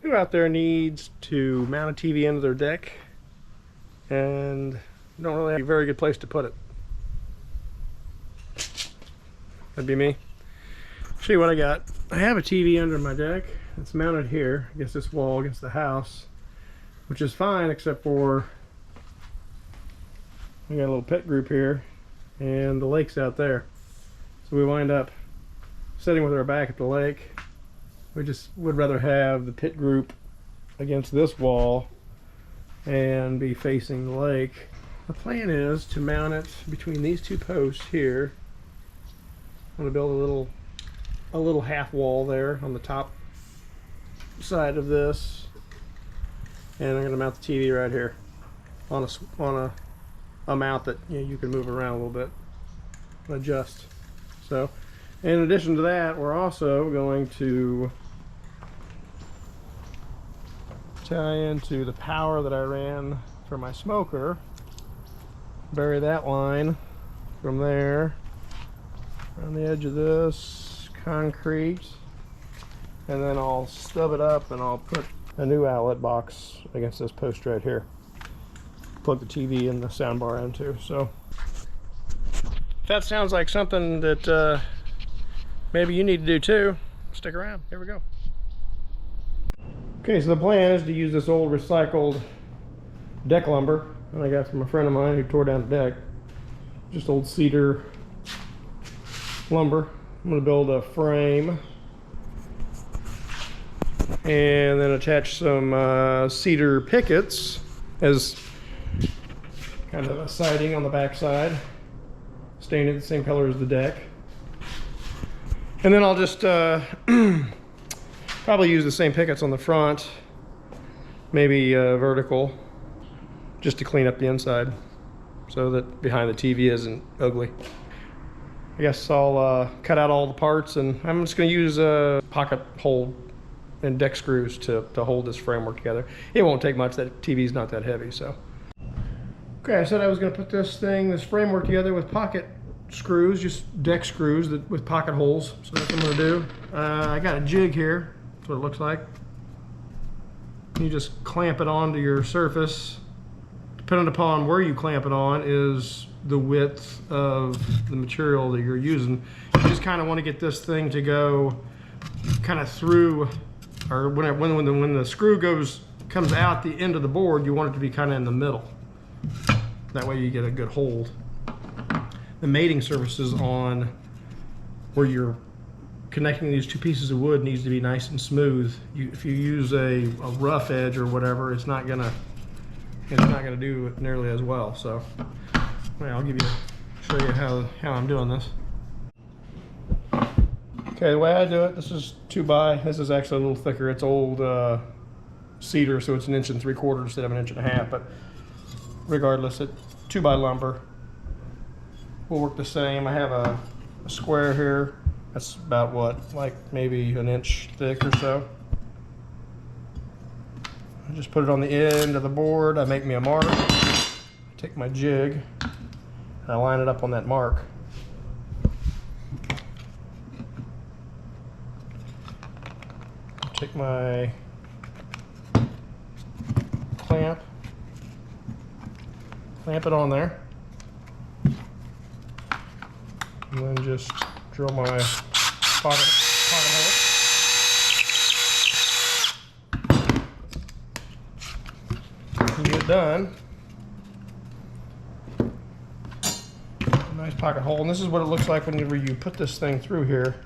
Who out there needs to mount a TV into their deck and don't really have a very good place to put it? That'd be me. Show you what I got. I have a TV under my deck. It's mounted here against this wall, against the house, which is fine except for we got a little pit group here and the lake's out there. So we wind up sitting with our back at the lake. We just would rather have the pit group against this wall and be facing the lake. The plan is to mount it between these two posts here. I'm going to build a little half wall there on the top side of this, and I'm going to mount the TV right here on a mount that you can move around a little bit, adjust. So in addition to that, we're also going to tie into the power that I ran for my smoker, bury that line from there on the edge of this concrete, and then I'll stub it up and I'll put a new outlet box against this post right here. Plug the TV and the soundbar into. So if that sounds like something that maybe you need to do too, stick around. Here we go. Okay, so the plan is to use this old recycled deck lumber that I got from a friend of mine who tore down the deck. Just old cedar lumber. I'm going to build a frame and then attach some cedar pickets as kind of a siding on the back side, stain it the same color as the deck. And then I'll just probably use the same pickets on the front, maybe vertical, just to clean up the inside so that behind the TV isn't ugly. I guess I'll cut out all the parts, and I'm just going to use pocket hole and deck screws to hold this framework together. It won't take much. That TV's not that heavy, so. Okay, I said I was going to put this framework together with pocket screws, just deck screws with pocket holes. So that's what I'm going to do. I got a jig here. That's what it looks like. You just clamp it onto your surface. Depending upon where you clamp it on is the width of the material that you're using. You just kind of want to get this thing to go kind of through, or when the screw comes out the end of the board, you want it to be kind of in the middle. That way you get a good hold. The mating surfaces on where you're connecting these two pieces of wood needs to be nice and smooth. If you use a rough edge or whatever, it's not gonna do it nearly as well. So I'll show you how I'm doing this. Okay, the way I do it, this is 2x. This is actually a little thicker. It's old cedar, so it's 1 3/4 instead of 1.5 inches. But regardless, it's 2x lumber. Will work the same. I have a square here. That's about what, like maybe 1 inch thick or so. I just put it on the end of the board. I make me a mark. Take my jig and I line it up on that mark. Take my clamp it on there, and then just drill my pocket hole. When you get done, nice pocket hole, and this is what it looks like whenever you put this thing through here.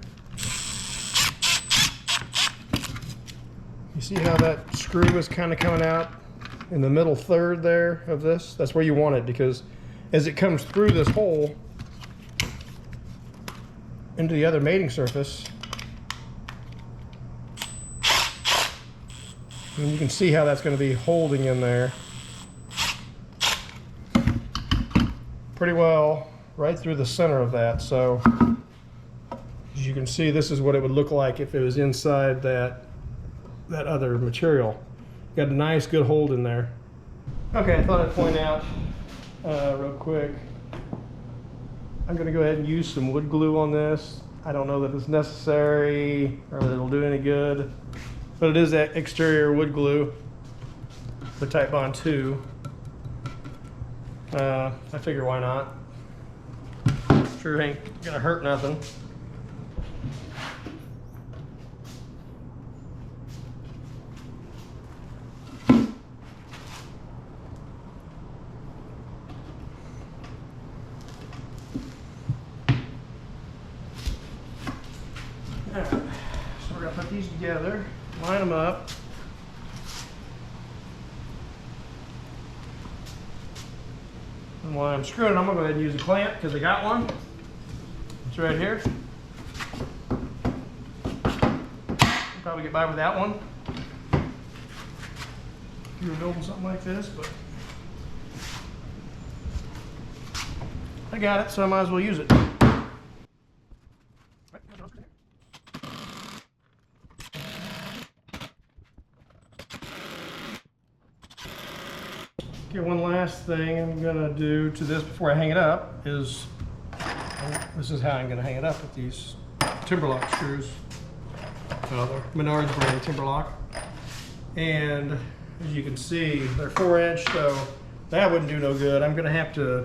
You see how that screw is kind of coming out in the middle third there of this? That's where you want it, because as it comes through this hole into the other mating surface, and you can see how that's going to be holding in there pretty well right through the center of that. So as you can see, this is what it would look like if it was inside that other material. Got a nice good hold in there. Okay, I thought I'd point out real quick, I'm going to go ahead and use some wood glue on this. I don't know that it's necessary or that it'll do any good. But it is that exterior wood glue, the Type Bond 2. I figure why not? Sure ain't gonna hurt nothing. Alright, so we're gonna put these together, line them up. And while I'm screwing them, I'm gonna go ahead and use a clamp because I got one. It's right here. I'll probably get by with that one if you were building something like this, but I got it, so I might as well use it. Okay, one last thing I'm gonna do to this before I hang it up is, this is how I'm gonna hang it up with these Timberlock screws. They're Menards brand Timberlock. And as you can see, they're 4-inch, so that wouldn't do no good. I'm gonna have to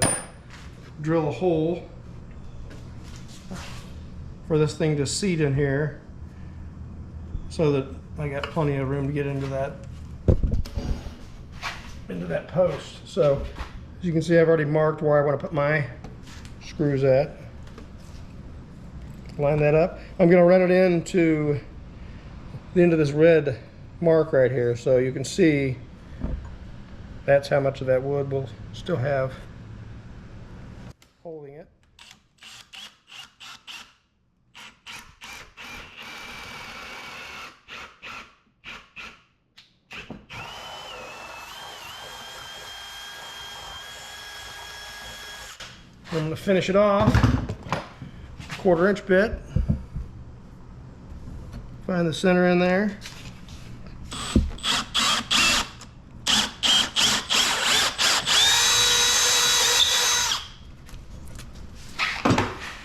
drill a hole for this thing to seat in here so that I got plenty of room to get into that post. So as you can see, I've already marked where I want to put my screws at. Line that up. I'm going to run it into the end of this red mark right here, so you can see that's how much of that wood we'll still have holding it. I'm going to finish it off, 1/4-inch bit. Find the center in there.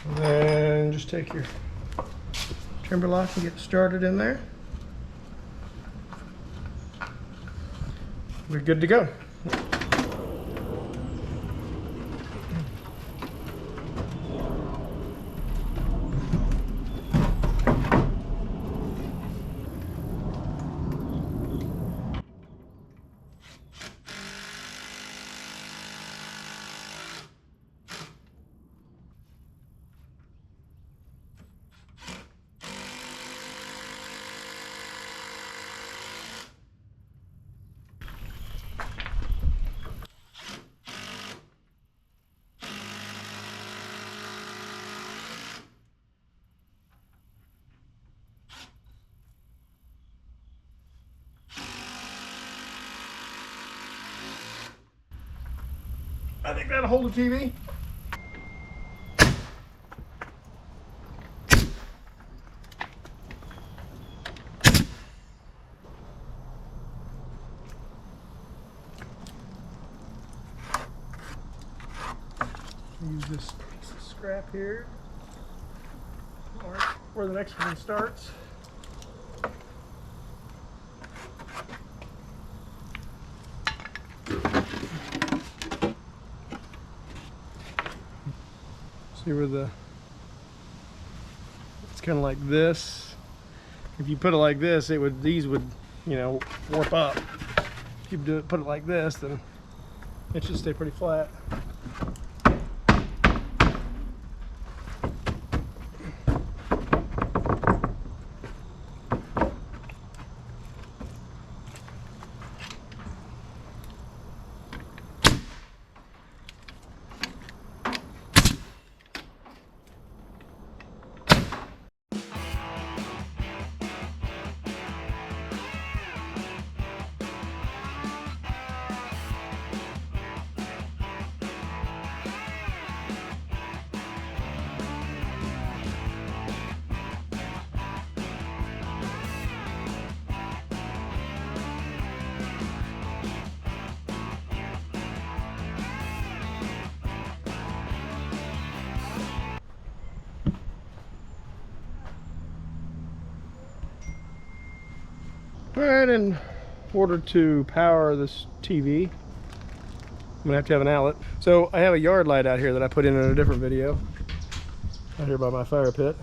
And then just take your Timberlock and get started in there. We're good to go. I think that'll hold the TV. Use this piece of scrap here, or where the next one starts. See where it's kind of like this. If you put it like this, these would, you know, warp up. If you put it like this, then it should stay pretty flat. Alright, in order to power this TV, I'm gonna have to have an outlet. So I have a yard light out here that I put in a different video. Out here by my fire pit.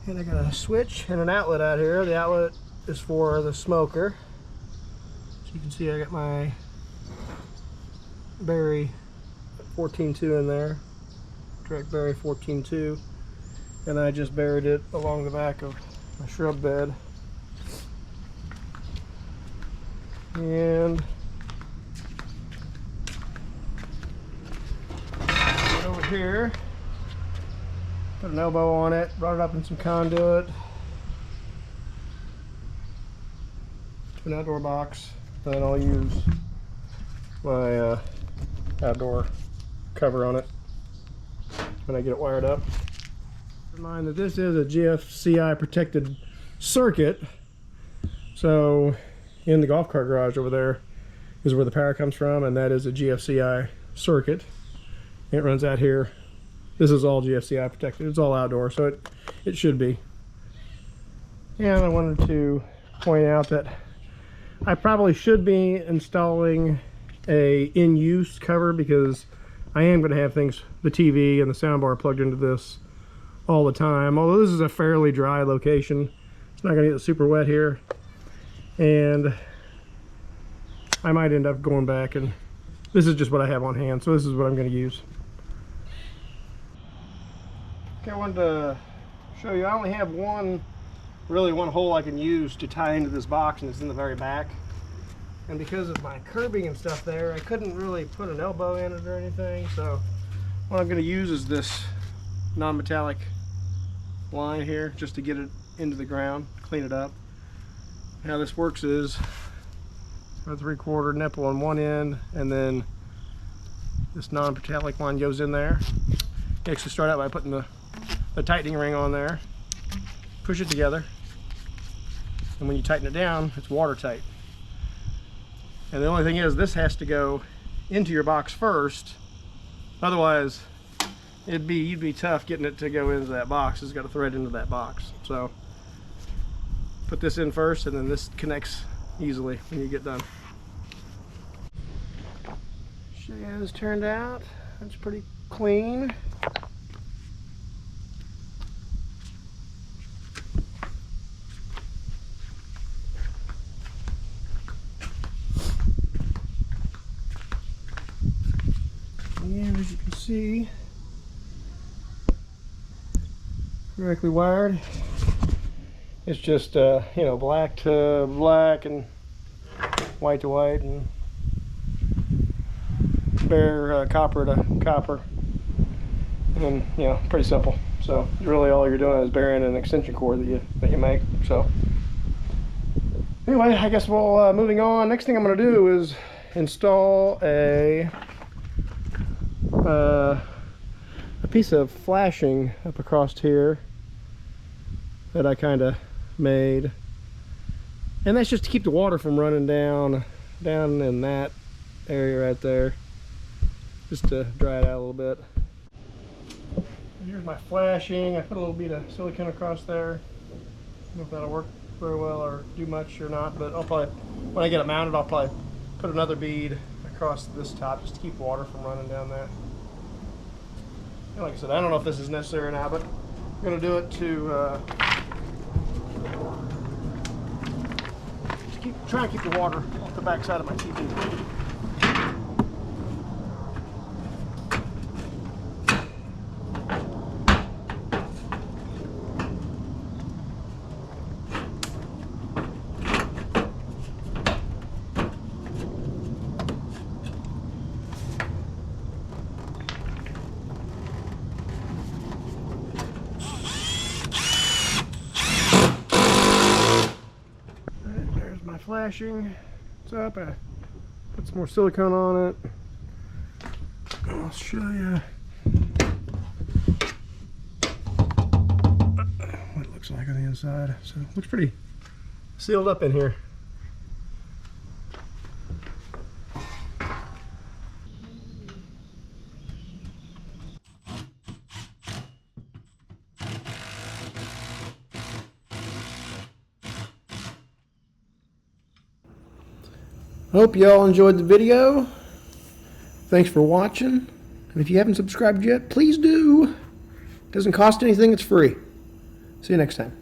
And I got a switch and an outlet out here. The outlet is for the smoker. So you can see I got my berry 14.2 in there. Direct berry 14.2. And I just buried it along the back of my shrub bed. And over here, put an elbow on it, brought it up in some conduit to an outdoor box. Then I'll use my outdoor cover on it when I get it wired up. Keep in mind that this is a GFCI protected circuit, so in the golf cart garage over there is where the power comes from, and that is a GFCI circuit. It runs out here. This is all GFCI protected. It's all outdoor, so it should be. And I wanted to point out that I probably should be installing a in-use cover, because I am going to have things, the TV and the soundbar, plugged into this all the time. Although this is a fairly dry location, it's not going to get super wet here. And I might end up going back, and this is just what I have on hand, so this is what I'm going to use. Okay, I wanted to show you, I only have one hole I can use to tie into this box, and it's in the very back. And because of my curbing and stuff there, I couldn't really put an elbow in it or anything, so what I'm going to use is this non-metallic line here, just to get it into the ground, clean it up. How this works is a 3/4 nipple on one end, and then this non-metallic line goes in there. You actually start out by putting the tightening ring on there, push it together, and when you tighten it down, it's watertight. And the only thing is, this has to go into your box first, otherwise you'd be tough getting it to go into that box. It's got to thread into that box. So put this in first, and then this connects easily when you get done. Show you how this turned out. That's pretty clean. And as you can see, correctly wired. It's just you know, black to black and white to white and bare copper to copper, and then, you know, pretty simple. So really all you're doing is burying an extension cord that you make. So anyway, I guess we'll moving on. Next thing I'm going to do is install a piece of flashing up across here that I kind of made, and that's just to keep the water from running down in that area right there, just to dry it out a little bit. Here's my flashing. I put a little bit of silicone across there. I don't know if that'll work very well or do much or not, but I'll probably, when I get it mounted, I'll probably put another bead across this top just to keep water from running down that. And like I said, I don't know if this is necessary or not, but I'm going to do it to try and keep the water off the back side of my TV. Flashing, it's up. I put some more silicone on it. I'll show you what it looks like on the inside. So it looks pretty sealed up in here. Hope you all enjoyed the video. Thanks for watching. And if you haven't subscribed yet, please do. It doesn't cost anything, it's free. See you next time.